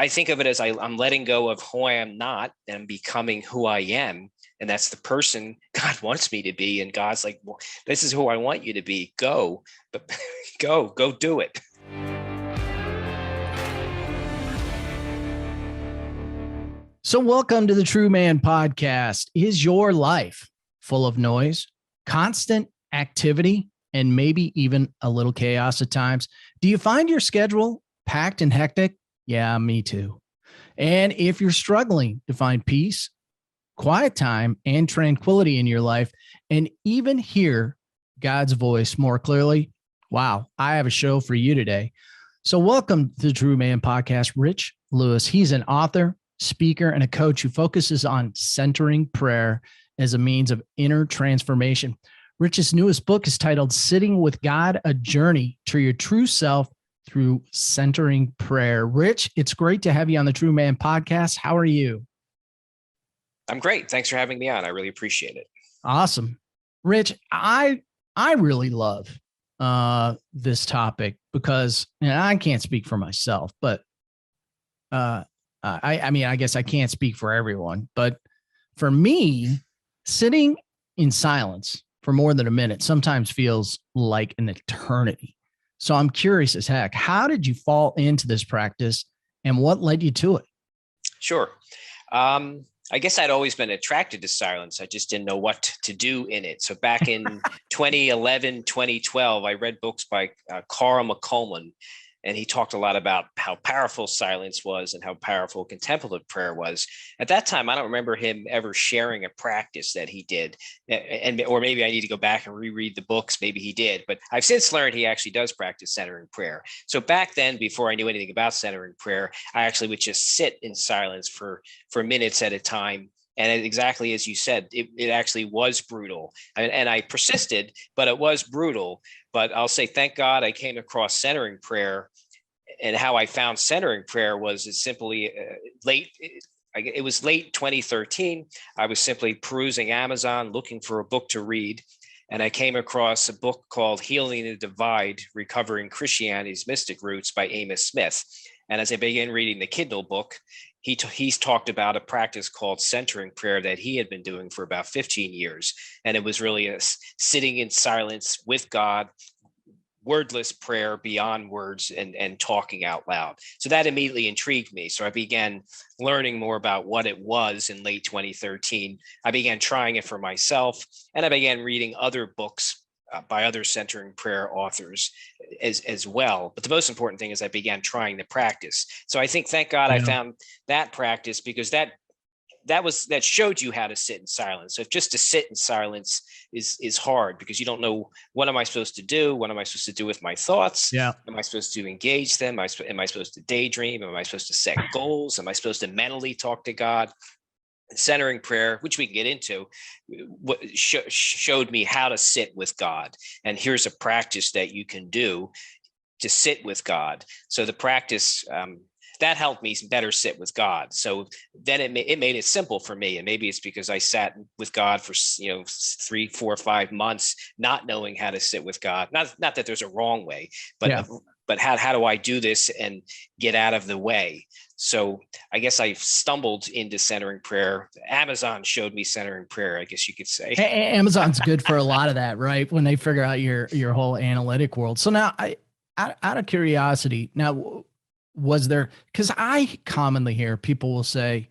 I think of it as I'm letting go of who I am not and becoming who I am. And that's the person God wants me to be. And God's like, well, this is who I want you to be. Go, but go do it. So welcome to the True Man Podcast. Is your life full of noise, constant activity, and maybe even a little chaos at times? Do you find your schedule packed and hectic? Yeah, me too. And if you're struggling to find peace, quiet time, and tranquility in your life, and even hear God's voice more clearly, wow, I have a show for you today. So welcome to the True Man Podcast. Rich Lewis, he's an author, speaker, and a coach who focuses on centering prayer as a means of inner transformation. Rich's newest book is titled Sitting with God, A Journey to Your True Self Through Centering Prayer. Rich, it's great to have you on the True Man Podcast. How are you? I'm great. Thanks for having me on. I really appreciate it. Awesome. Rich, I really love this topic because I can't speak for myself, but I mean, I guess I can't speak for everyone, but for me, sitting in silence for more than a minute sometimes feels like an eternity. So I'm curious as heck, how did you fall into this practice and what led you to it? Sure. I guess I'd always been attracted to silence. I just didn't know what to do in it. So back in 2011, 2012, I read books by Carl McColman. And he talked a lot about how powerful silence was and how powerful contemplative prayer was. At that time, I don't remember him ever sharing a practice that he did. Or maybe I need to go back and reread the books. Maybe he did. But I've since learned he actually does practice centering prayer. So back then, before I knew anything about centering prayer, I actually would just sit in silence for minutes at a time. And exactly as you said, it actually was brutal. And I persisted, but it was brutal. But I'll say, thank God I came across centering prayer. And how I found centering prayer was simply late. It was late 2013. I was simply perusing Amazon, looking for a book to read. And I came across a book called Healing the Divide, Recovering Christianity's Mystic Roots by Amos Smith. And as I began reading the Kindle book, he's talked about a practice called centering prayer that he had been doing for about 15 years. And it was really a sitting in silence with God, wordless prayer beyond words and talking out loud. So that immediately intrigued me. So I began learning more about what it was in late 2013. I began trying it for myself, and I began reading other books by other centering prayer authors as well. But the most important thing is I began trying the practice. So I think, thank God, I found that practice, because that showed you how to sit in silence. So if just to sit in silence is hard, because you don't know, what am I supposed to do? What am I supposed to do with my thoughts? Yeah. Am I supposed to engage them? Am I supposed to daydream? Am I supposed to set goals? Am I supposed to mentally talk to God? Centering prayer, which we can get into, showed me how to sit with God. And here's a practice that you can do to sit with God. So the practice, that helped me better sit with God. So then it made it simple for me. And maybe it's because I sat with God for 3, 4, 5 months, not knowing how to sit with God. Not that there's a wrong way, but how do I do this and get out of the way? So I guess I stumbled into centering prayer. Amazon showed me centering prayer, I guess you could say. Amazon's good for a lot of that, right? When they figure out your whole analytic world. So now, out of curiosity, now, was there, because I commonly hear people will say,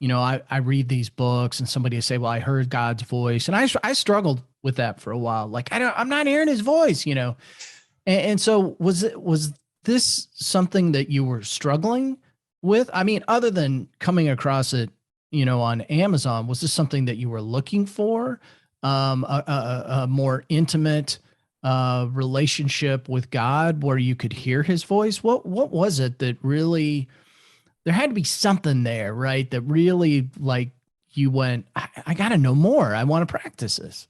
I read these books and somebody will say, well, I heard God's voice. And I struggled with that for a while. Like, I'm not hearing his voice, And so was this something that you were struggling with? I mean, other than coming across it, on Amazon, was this something that you were looking for? A more intimate relationship with God where you could hear his voice? What was it that really, there had to be something there, right? That really, like, you went, I got to know more. I want to practice this.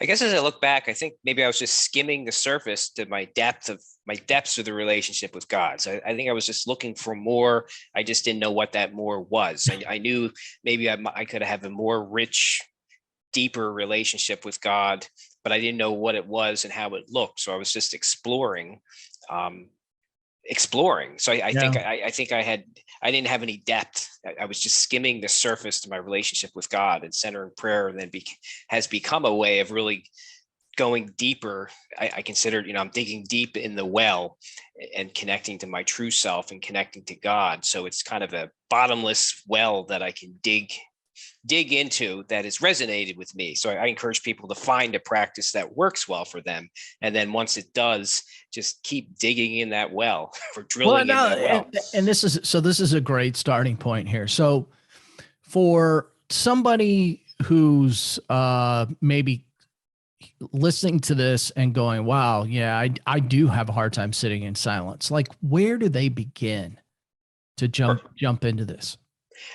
I guess as I look back, I think maybe I was just skimming the surface to my depths of the relationship with God. So I think I was just looking for more. I just didn't know what that more was. I knew maybe I could have a more rich, deeper relationship with God, but I didn't know what it was and how it looked. So I was just exploring. exploring. So I Yeah. think I didn't have any depth. I was just skimming the surface to my relationship with God, and centering prayer then has become a way of really going deeper. I considered, I'm digging deep in the well and connecting to my true self and connecting to God. So it's kind of a bottomless well that I can dig into that has resonated with me. So I encourage people to find a practice that works well for them. And then once it does, just keep digging in that well or drilling in that well. And this is a great starting point here. So for somebody who's maybe listening to this and going, wow, yeah, I do have a hard time sitting in silence. Like, where do they begin to jump into this?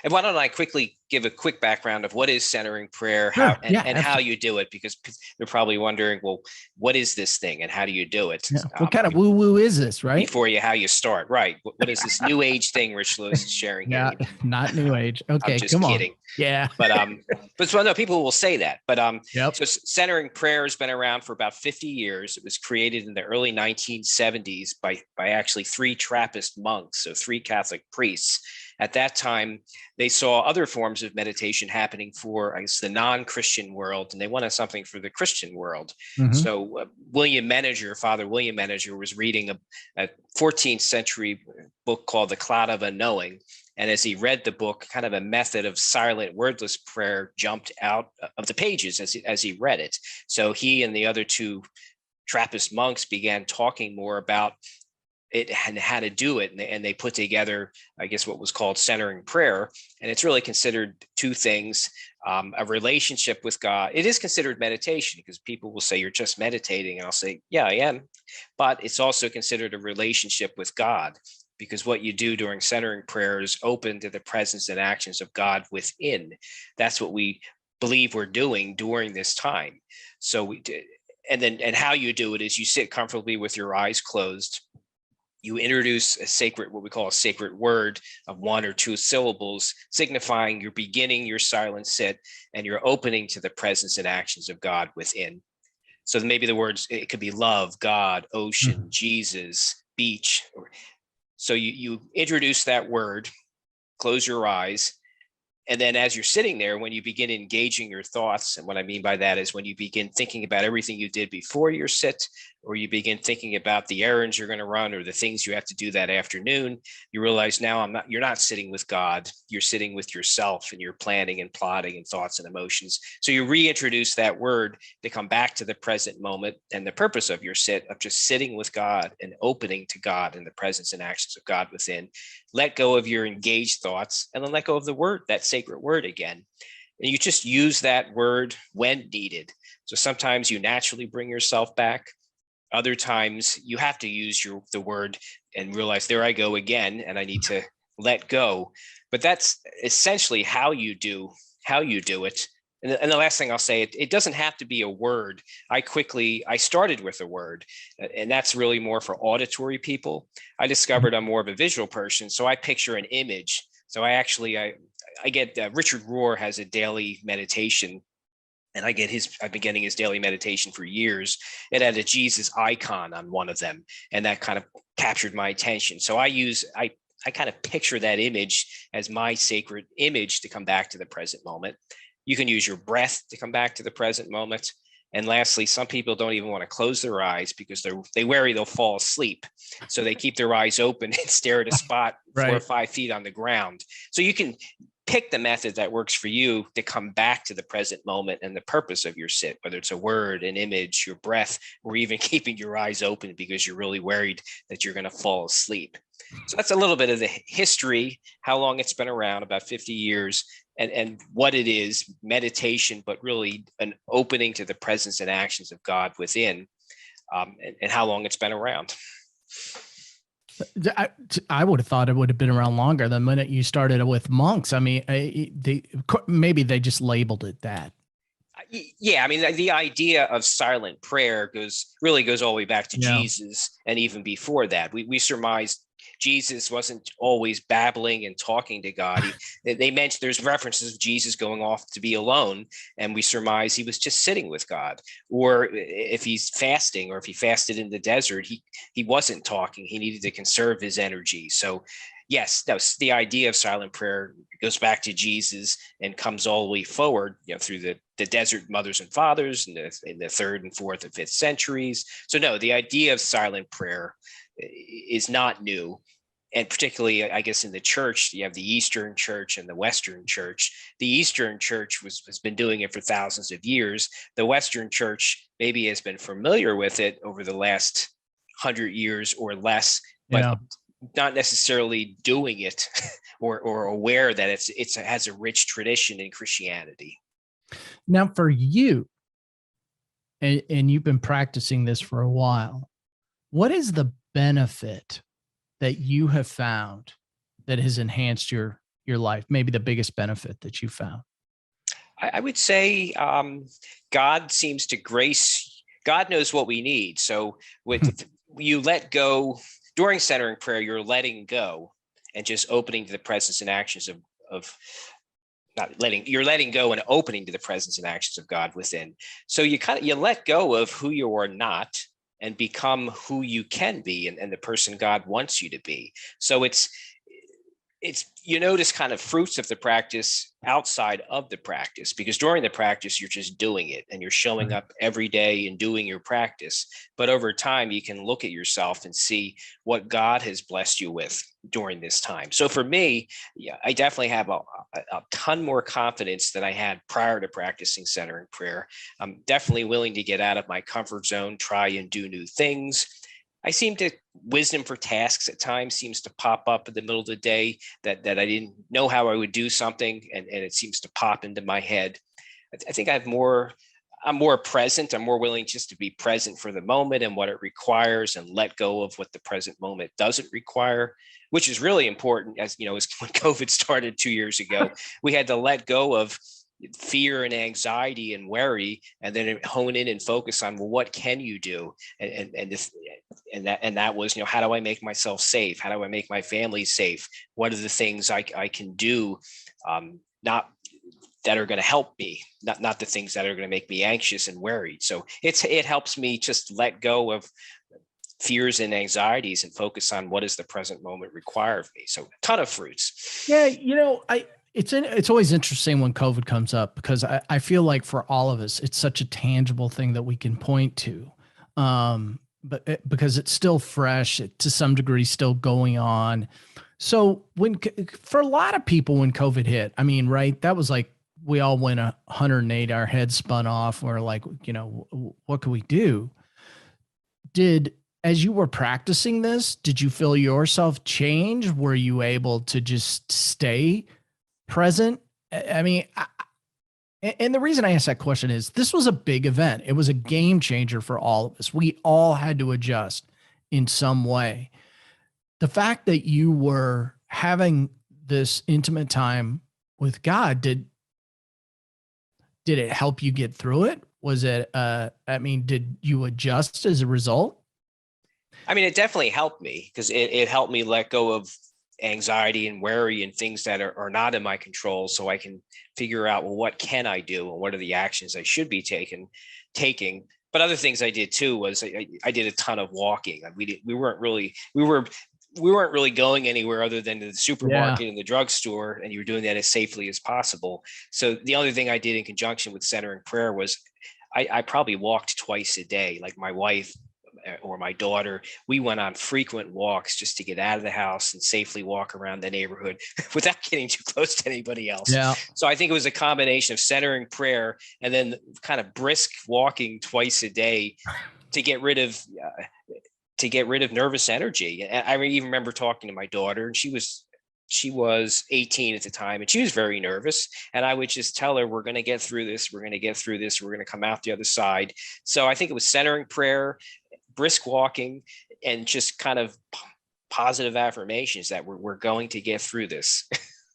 And why don't I quickly give a quick background of what is centering prayer, Sure. how you do it, because they're probably wondering, well, what is this thing and how do you do it? Yeah. What kind of woo-woo is this, right? Before how you start, right? What is this new age thing Rich Lewis is sharing here? Not new age. Okay, I'm just kidding. On. Yeah. But so no, people will say that. But yep. So centering prayer has been around for about 50 years. It was created in the early 1970s by actually 3 Trappist monks, so 3 Catholic priests. At that time, they saw other forms of meditation happening for, I guess, the non-Christian world, and they wanted something for the Christian world. Mm-hmm. So Father William Menager, was reading a 14th century book called The Cloud of Unknowing. And as he read the book, kind of a method of silent, wordless prayer jumped out of the pages as he read it. So he and the other 2 Trappist monks began talking more about it and how to do it. And they put together, I guess, what was called centering prayer. And it's really considered 2 things, a relationship with God. It is considered meditation because people will say you're just meditating. And I'll say, yeah, I am. But it's also considered a relationship with God, because what you do during centering prayer is open to the presence and actions of God within. That's what we believe we're doing during this time. So and how you do it is you sit comfortably with your eyes closed. You introduce what we call a sacred word of 1 or 2 syllables, signifying you're beginning your silent sit and you're opening to the presence and actions of God within. So maybe the words, it could be love, God, ocean, Jesus, beach. So you introduce that word, close your eyes. And then as you're sitting there, when you begin engaging your thoughts, and what I mean by that is when you begin thinking about everything you did before your sit, or you begin thinking about the errands you're going to run or the things you have to do that afternoon, you realize now you're not sitting with God, you're sitting with yourself, and you're planning and plotting and thoughts and emotions. So you reintroduce that word to come back to the present moment and the purpose of your sit of just sitting with God and opening to God and the presence and actions of God within. Let go of your engaged thoughts and then let go of the word, that sacred word again. And you just use that word when needed. So sometimes you naturally bring yourself back. Other times you have to use the word and realize, there I go again, and I need to let go. But that's essentially how you do it. And the last thing I'll say, it doesn't have to be a word. I started with a word, and that's really more for auditory people. I discovered I'm more of a visual person, so I picture an image. So I get Richard Rohr has a daily meditation, and I've been getting his daily meditation for years. It had a Jesus icon on one of them, and that kind of captured my attention. So I kind of picture that image as my sacred image to come back to the present moment. You can use your breath to come back to the present moment. And lastly, some people don't even want to close their eyes because they worry they'll fall asleep. So they keep their eyes open and stare at a spot 4 or 5 feet on the ground. So you can pick the method that works for you to come back to the present moment and the purpose of your sit, whether it's a word, an image, your breath, or even keeping your eyes open because you're really worried that you're going to fall asleep. So that's a little bit of the history, how long it's been around, about 50 years, and what it is, meditation, but really an opening to the presence and actions of God within, and how long it's been around. I would have thought it would have been around longer the minute you started with monks. I mean, maybe they just labeled it that. Yeah, I mean, the idea of silent prayer goes all the way back to Jesus, and even before that, we surmise Jesus wasn't always babbling and talking to God. They mentioned there's references of Jesus going off to be alone, and we surmise he was just sitting with God. Or if he's fasting, or if he fasted in the desert, he wasn't talking. He needed to conserve his energy. So yes, that was the idea of silent prayer. It goes back to Jesus and comes all the way forward, through the desert mothers and fathers in the third and fourth and fifth centuries. So no, the idea of silent prayer is not new. And particularly, I guess, in the church, you have the Eastern Church and the Western Church. The Eastern Church has been doing it for thousands of years. The Western Church maybe has been familiar with it over the last 100 years or less, but not necessarily doing it or aware that it has a rich tradition in Christianity. Now, for you, and you've been practicing this for a while, what is the benefit that you have found that has enhanced your life? Maybe the biggest benefit that you found? I would say God seems to grace. God knows what we need. So with you let go during centering prayer, you're letting go and just opening to the presence and actions of you're letting go and opening to the presence and actions of God within. So you let go of who you are not and become who you can be and the person God wants you to be. So it's you notice kind of fruits of the practice outside of the practice, because during the practice, you're just doing it and you're showing up every day and doing your practice. But over time, you can look at yourself and see what God has blessed you with during this time. So for me, I definitely have a ton more confidence than I had prior to practicing centering prayer. I'm definitely willing to get out of my comfort zone, try and do new things. Wisdom for tasks at times seems to pop up in the middle of the day that I didn't know how I would do something, and it seems to pop into my head. I think I'm more present. I'm more willing just to be present for the moment and what it requires, and let go of what the present moment doesn't require, which is really important. As when COVID started 2 years ago, we had to let go of fear and anxiety and worry, and then hone in and focus on, well, what can you do? And that was, how do I make myself safe? How do I make my family safe? What are the things I can do, not that are going to help me, not the things that are going to make me anxious and worried. So it helps me just let go of fears and anxieties and focus on what does the present moment require of me. So a ton of fruits. Yeah, it's always interesting when COVID comes up, because I feel like for all of us, it's such a tangible thing that we can point to. But because it's still fresh, to some degree, still going on. So for a lot of people, when COVID hit, right, that was like, we all went 108, our heads spun off. We're like, what can we do? As you were practicing this, did you feel yourself change? Were you able to just stay present? And the reason I asked that question is this was a big event. It was a game changer for all of us. We all had to adjust in some way. The fact that you were having this intimate time with God, did it help you get through it? Was it, did you adjust as a result? It definitely helped me, because it helped me let go of anxiety and worry and things that are not in my control, so I can figure out, well, what can I do and what are the actions I should be taking. But other things I did too was I did a ton of walking. We weren't really going anywhere other than to the supermarket and the drugstore, and you were doing that as safely as possible. So the other thing I did in conjunction with centering prayer was I probably walked twice a day. Like my wife or my daughter, we went on frequent walks just to get out of the house and safely walk around the neighborhood without getting too close to anybody else. Yeah. So I think it was a combination of centering prayer and then kind of brisk walking twice a day to get rid of nervous energy. And I even remember talking to my daughter, and she was 18 at the time, and she was very nervous. And I would just tell her, we're going to get through this. We're going to get through this. We're going to come out the other side. So I think it was centering prayer, brisk walking, and just kind of positive affirmations that we're going to get through this.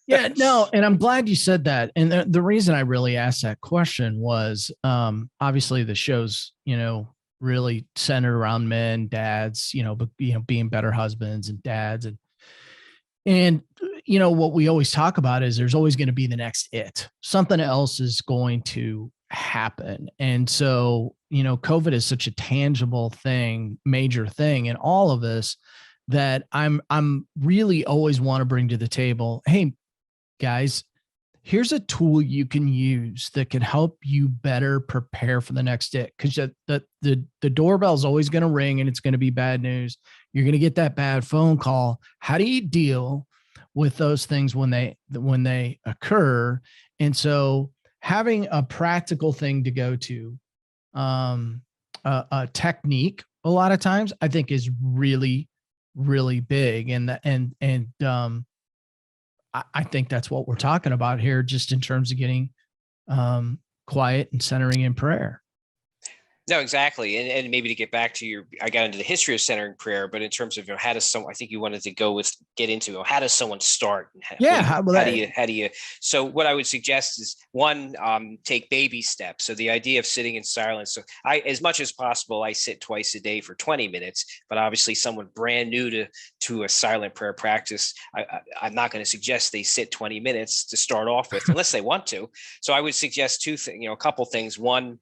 Yeah, no. And I'm glad you said that. And the reason I really asked that question was, obviously the show's, really centered around men, dads, but being better husbands and dads. And And, what we always talk about is there's always going to be the next something else is going to happen. And so, COVID is such a tangible thing, major thing in all of this that I'm really always want to bring to the table. Hey, guys, here's a tool you can use that can help you better prepare for the next day. Because the doorbell is always going to ring and it's going to be bad news. You're going to get that bad phone call. How do you deal with those things when they occur? And so having a practical thing to go to, a technique, a lot of times I think is really, really big. I think that's what we're talking about here, just in terms of getting quiet and centering in prayer. No, exactly. And maybe to get back to I got into the history of centering prayer, but in terms of, how does I think you wanted to get into, how does someone start? How do you, so what I would suggest is one, take baby steps. So the idea of sitting in silence. So as much as possible, I sit twice a day for 20 minutes, but obviously someone brand new to a silent prayer practice, I'm not going to suggest they sit 20 minutes to start off with, unless they want to. So I would suggest a couple things. One,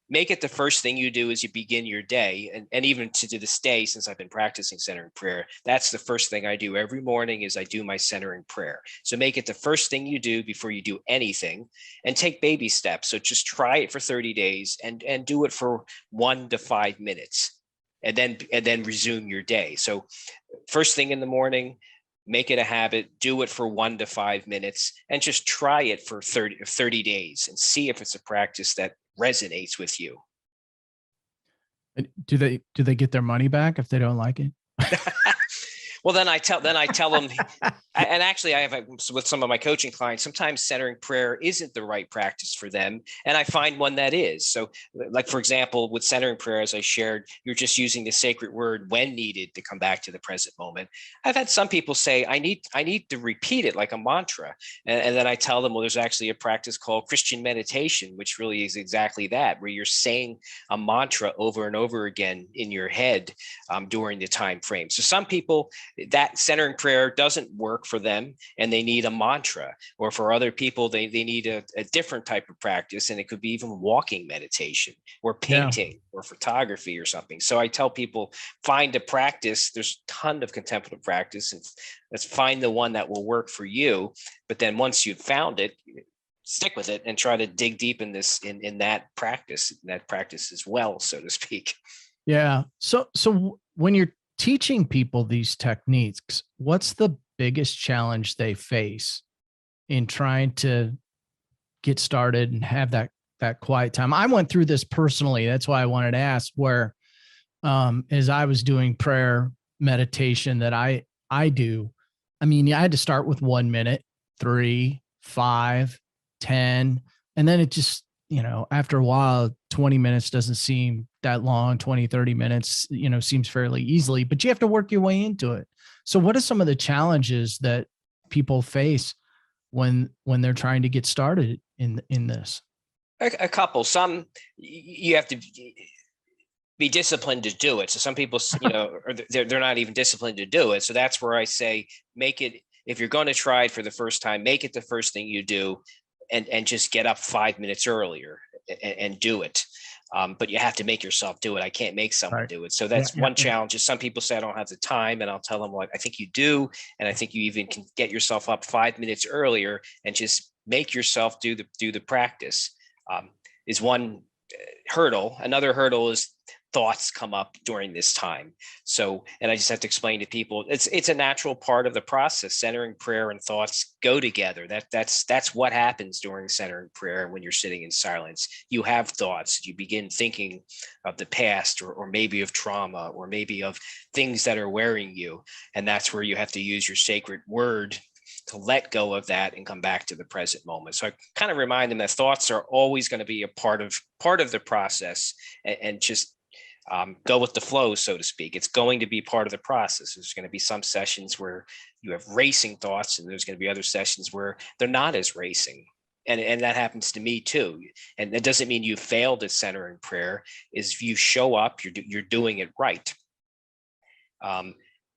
make it the first thing you do as you begin your day. And even to this day, since I've been practicing centering prayer, that's the first thing I do every morning is I do my centering prayer. So make it the first thing you do before you do anything, and take baby steps. So just try it for 30 days and do it for 1 to 5 minutes, and then resume your day. So first thing in the morning, make it a habit, do it for 1 to 5 minutes, and just try it for 30 days and see if it's a practice that resonates with you. Do they get their money back if they don't like it? Well, then I tell them, and actually I have with some of my coaching clients, sometimes centering prayer isn't the right practice for them. And I find one that is. So like, for example, with centering prayer, as I shared, you're just using the sacred word when needed to come back to the present moment. I've had some people say, I need to repeat it like a mantra. And then I tell them, well, there's actually a practice called Christian meditation, which really is exactly that, where you're saying a mantra over and over again in your head during the time frame. So some people, that centering prayer doesn't work for them and they need a mantra, or for other people, they need a different type of practice. And it could be even walking meditation or painting or photography or something. So I tell people, find a practice. There's a ton of contemplative practice, and let's find the one that will work for you. But then once you've found it, stick with it and try to dig deep in that practice as well, so to speak. Yeah. So when you're teaching people these techniques, what's the biggest challenge they face in trying to get started and have that quiet time? I went through this personally. That's why I wanted to ask, where as I was doing prayer meditation that I do, I mean, I had to start with 1 minute, 3, 5, 10, and then it just, after a while, 20 minutes doesn't seem that long. 20, 30 minutes, seems fairly easily, but you have to work your way into it. So what are some of the challenges that people face when they're trying to get started in this? A couple. Some, you have to be disciplined to do it. So some people, or they're not even disciplined to do it. So that's where I say, make it, if you're going to try it for the first time, make it the first thing you do, and just get up 5 minutes earlier and do it. But you have to make yourself do it. I can't make someone do it. So that's one challenge. Is some people say, I don't have the time, and I'll tell them, well, I think you do. And I think you even can get yourself up 5 minutes earlier and just make yourself do the practice. Is one hurdle. Another hurdle is thoughts come up during this time. So, and I just have to explain to people, it's a natural part of the process. Centering prayer and thoughts go together. That's what happens during centering prayer. When you're sitting in silence, you have thoughts. You begin thinking of the past, or maybe of trauma, or maybe of things that are wearing you. And that's where you have to use your sacred word to let go of that and come back to the present moment. So I kind of remind them that thoughts are always going to be a part of the process, and just go with the flow, so to speak. It's going to be part of the process. There's going to be some sessions where you have racing thoughts, and there's going to be other sessions where they're not as racing. And that happens to me too. And that doesn't mean you failed at centering prayer. Is if you show up, you're doing it right.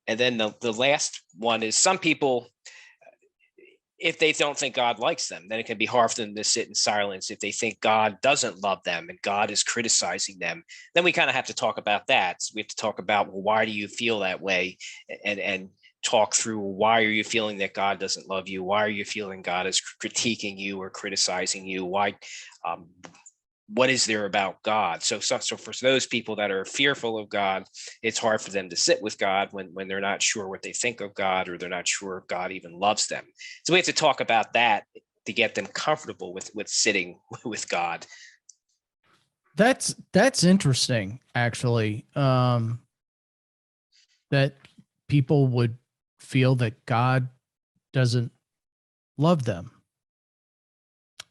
And then the last one is some people, if they don't think God likes them, then it can be hard for them to sit in silence. If they think God doesn't love them and God is criticizing them, then we kind of have to talk about that. So we have to talk about, well, why do you feel that way? And talk through, why are you feeling that God doesn't love you? Why are you feeling God is critiquing you or criticizing you? Why? What is there about God? So for those people that are fearful of God, it's hard for them to sit with God when they're not sure what they think of God, or they're not sure if God even loves them. So we have to talk about that to get them comfortable with sitting with God. That's interesting, actually. That people would feel that God doesn't love them.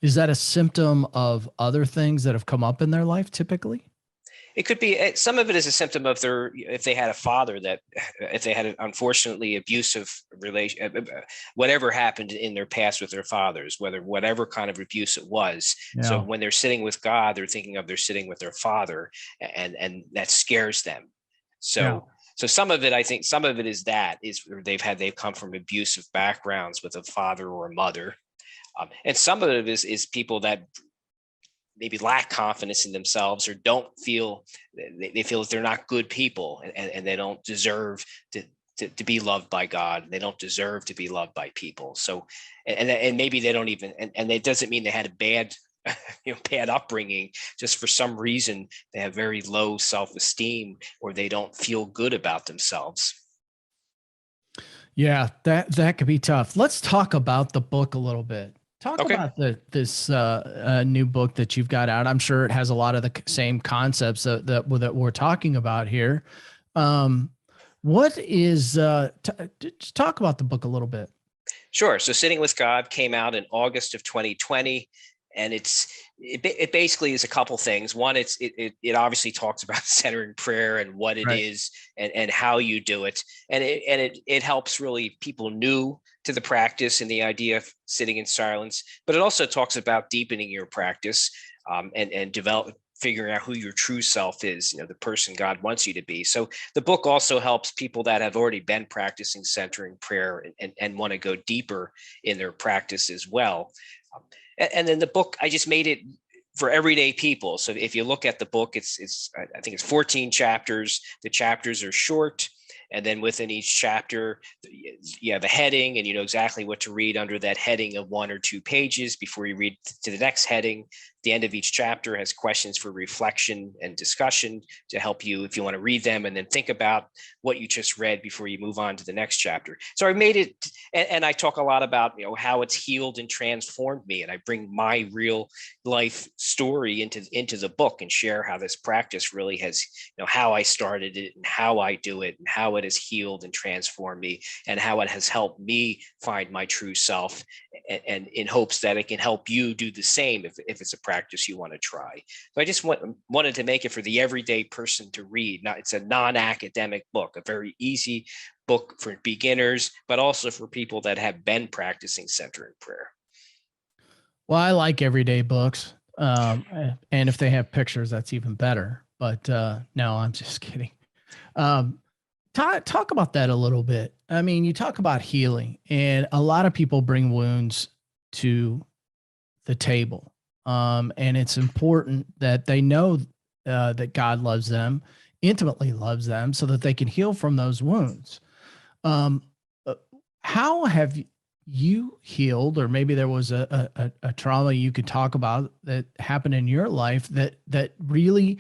Is that a symptom of other things that have come up in their life typically? It could be, some of it is a symptom of if they had a father that, if they had an unfortunately abusive relation, whatever happened in their past with their fathers, whatever kind of abuse it was. Yeah. So when they're sitting with God, they're thinking of they're sitting with their father, and that scares them. So. Yeah. So some of it, I think some of it is they've come from abusive backgrounds with a father or a mother. And some of it is people that maybe lack confidence in themselves, or don't feel, they feel that they're not good people, and they don't deserve to be loved by God. They don't deserve to be loved by people. So, and maybe they don't even, and it doesn't mean they had a bad, bad upbringing. Just for some reason, they have very low self-esteem, or they don't feel good about themselves. Yeah, that could be tough. Let's talk about the book a little bit. Talk about this new book that you've got out. I'm sure it has a lot of the same concepts that we're talking about here. What is, just talk about the book a little bit. Sure. So Sitting with God came out in August of 2020. And it basically is a couple things. One, it obviously talks about centering prayer and what it is, and how you do it. And it helps really people new to the practice and the idea of sitting in silence. But it also talks about deepening your practice, and figuring out who your true self is, the person God wants you to be. So the book also helps people that have already been practicing centering prayer and want to go deeper in their practice as well. And then the book, I just made it for everyday people. So if you look at the book, I think it's 14 chapters. The chapters are short. And then within each chapter, you have a heading, and you know exactly what to read under that heading of 1 or 2 pages before you read to the next heading. The end of each chapter has questions for reflection and discussion to help you, if you want to read them, and then think about what you just read before you move on to the next chapter. So I made it, and I talk a lot about how it's healed and transformed me, and I bring my real life story into the book and share how this practice really has, how I started it and how I do it and how it has healed and transformed me, and how it has helped me find my true self, and in hopes that it can help you do the same if it's a practice you want to try. So I just wanted to make it for the everyday person to read. It's a non-academic book, a very easy book for beginners, but also for people that have been practicing centering prayer. Well, I like everyday books. And if they have pictures, that's even better. But no, I'm just kidding. Talk about that a little bit. I mean, you talk about healing, and a lot of people bring wounds to the table. And it's important that they know that God loves them, intimately loves them, so that they can heal from those wounds. How have you healed, or maybe there was a trauma you could talk about that happened in your life that really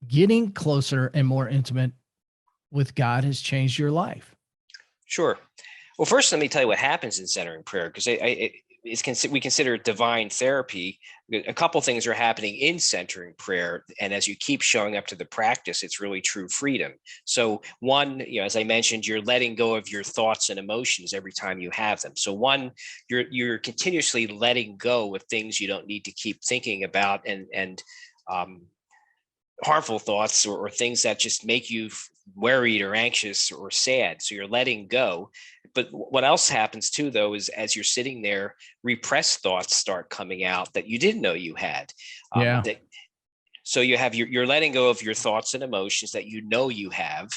getting closer and more intimate with God has changed your life? Sure. Well, first, let me tell you what happens in centering prayer, because we consider it divine therapy. A couple things are happening in centering prayer, and as you keep showing up to the practice, it's really true freedom. So one, as I mentioned, you're letting go of your thoughts and emotions every time you have them. So one, you're continuously letting go of things you don't need to keep thinking about, and harmful thoughts or things that just make you worried or anxious or sad. So you're letting go. But what else happens too, though, is as you're sitting there, repressed thoughts start coming out that you didn't know you had. So you have you're letting go of your thoughts and emotions that you have,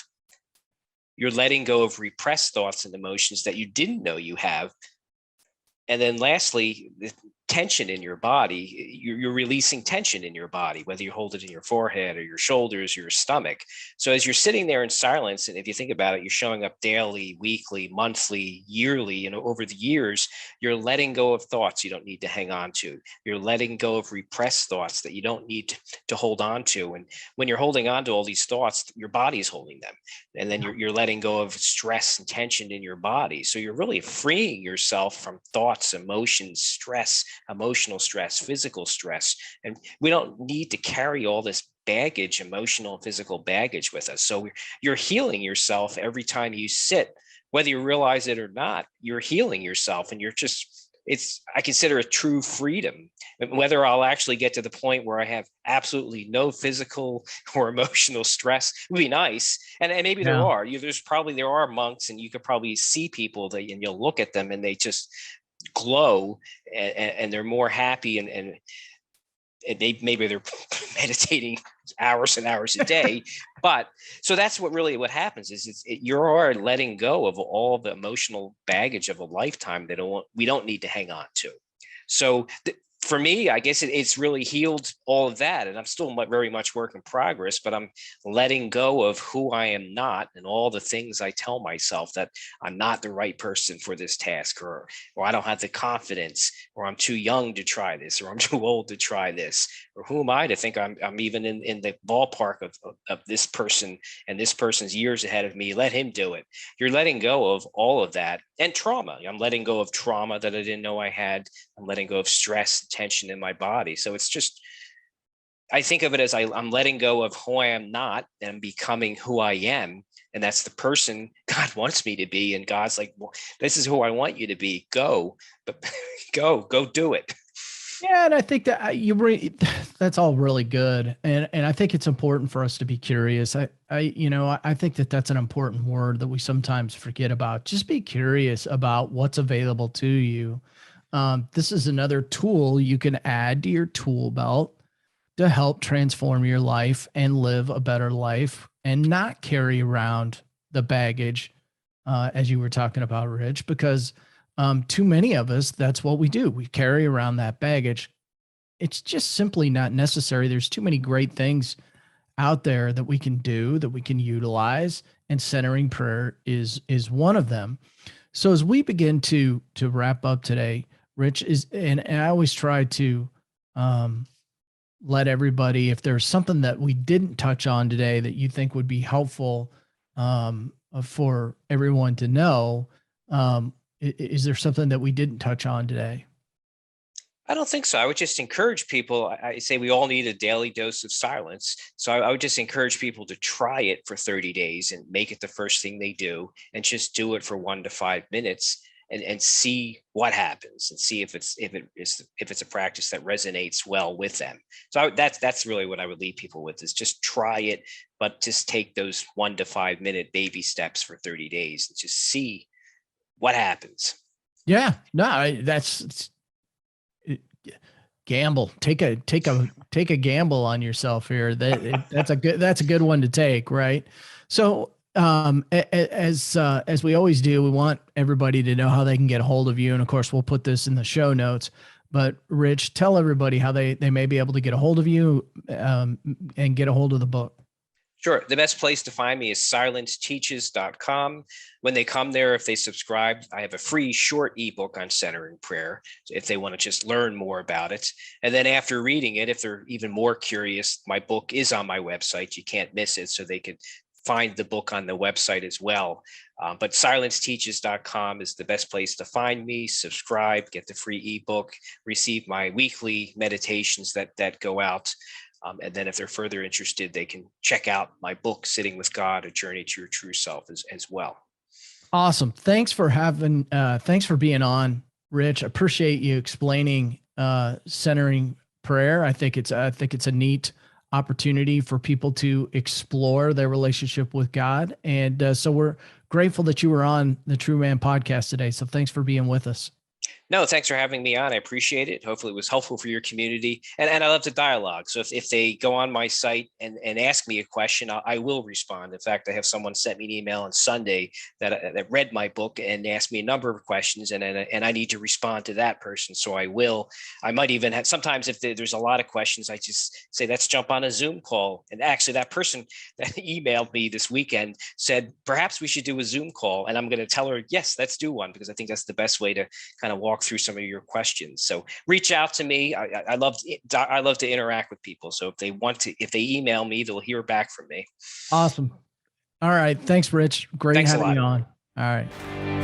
You're letting go of repressed thoughts and emotions that you didn't know you have. And then lastly, the tension in your body, you're releasing tension in your body, whether you hold it in your forehead or your shoulders, or your stomach. So as you're sitting there in silence, and if you think about it, you're showing up daily, weekly, monthly, yearly, and over the years, you're letting go of thoughts you don't need to hang on to. You're letting go of repressed thoughts that you don't need to hold on to. And when you're holding on to all these thoughts, your body's holding them. And then you're letting go of stress and tension in your body. So you're really freeing yourself from thoughts, emotions, stress, emotional stress, physical stress. And we don't need to carry all this baggage, emotional and physical baggage with us. So you're healing yourself every time you sit, whether you realize it or not. You're healing yourself, and I consider it true freedom. Whether I'll actually get to the point where I have absolutely no physical or emotional stress would be nice. And maybe there are monks, and you could probably see people and you'll look at them and they just glow, and they're more happy, and maybe they're meditating hours and hours a day. But so that's what happens is you're letting go of all the emotional baggage of a lifetime that we don't need to hang on to. So for me, I guess it's really healed all of that. And I'm still very much work in progress, but I'm letting go of who I am not and all the things I tell myself that I'm not the right person for this task, or I don't have the confidence, or I'm too young to try this, or I'm too old to try this, or who am I to think I'm even in the ballpark of this person, and this person's years ahead of me. Let him do it. You're letting go of all of that, and trauma. I'm letting go of trauma that I didn't know I had. I'm letting go of stress, tension in my body. So it's just, I think of it as I'm letting go of who I am not, and I'm becoming who I am. And that's the person God wants me to be. And God's like, well, this is who I want you to be. Go, but go do it. Yeah, and I think that that's all really good, and I think it's important for us to be curious. I think that that's an important word that we sometimes forget about. Just be curious about what's available to you. This is another tool you can add to your tool belt to help transform your life and live a better life, and not carry around the baggage, as you were talking about, Rich, because too many of us, that's what we do. We carry around that baggage. It's just simply not necessary. There's too many great things out there that we can do, that we can utilize, and centering prayer is one of them. So as we begin to wrap up today, Rich, and I always try to let everybody, if there's something that we didn't touch on today that you think would be helpful for everyone to know, is there something that we didn't touch on today? I don't think so. I would just encourage people. I say we all need a daily dose of silence. So I would just encourage people to try it for 30 days and make it the first thing they do, and just do it for 1 to 5 minutes, and see what happens, and see if it's a practice that resonates well with them. So that's really what I would leave people with, is just try it, but just take those 1 to 5 minute baby steps for 30 days and just see what happens. Yeah, no, that's gamble. Take a gamble on yourself here. That's a good one to take, right? So, as we always do, we want everybody to know how they can get a hold of you, and of course, we'll put this in the show notes. But Rich, tell everybody how they may be able to get a hold of you, and get a hold of the book. Sure. The best place to find me is silenceteaches.com. When they come there, if they subscribe, I have a free short ebook on centering prayer, if they want to just learn more about it. And then after reading it, if they're even more curious, my book is on my website. You can't miss it, so they could find the book on the website as well. But silenceteaches.com is the best place to find me. Subscribe, get the free ebook, receive my weekly meditations that go out. And then if they're further interested, they can check out my book, Sitting with God, A Journey to Your True Self, as well. Awesome. Thanks for being on, Rich. I appreciate you explaining centering prayer. I think it's a neat opportunity for people to explore their relationship with God. And so we're grateful that you were on the True Man podcast today. So thanks for being with us. No, thanks for having me on. I appreciate it. Hopefully it was helpful for your community. And I love the dialogue. So if they go on my site and ask me a question, I will respond. In fact, I have someone sent me an email on Sunday that read my book and asked me a number of questions, and I need to respond to that person. So I will. I might even have, sometimes if there's a lot of questions, I just say, let's jump on a Zoom call. And actually that person that emailed me this weekend said, perhaps we should do a Zoom call. And I'm going to tell her, yes, let's do one, because I think that's the best way to kind of walk through some of your questions. So reach out to me. I love to interact with people. So if they email me, they'll hear back from me. Awesome. All right. Thanks, Rich. Great Thanks having you on. All right.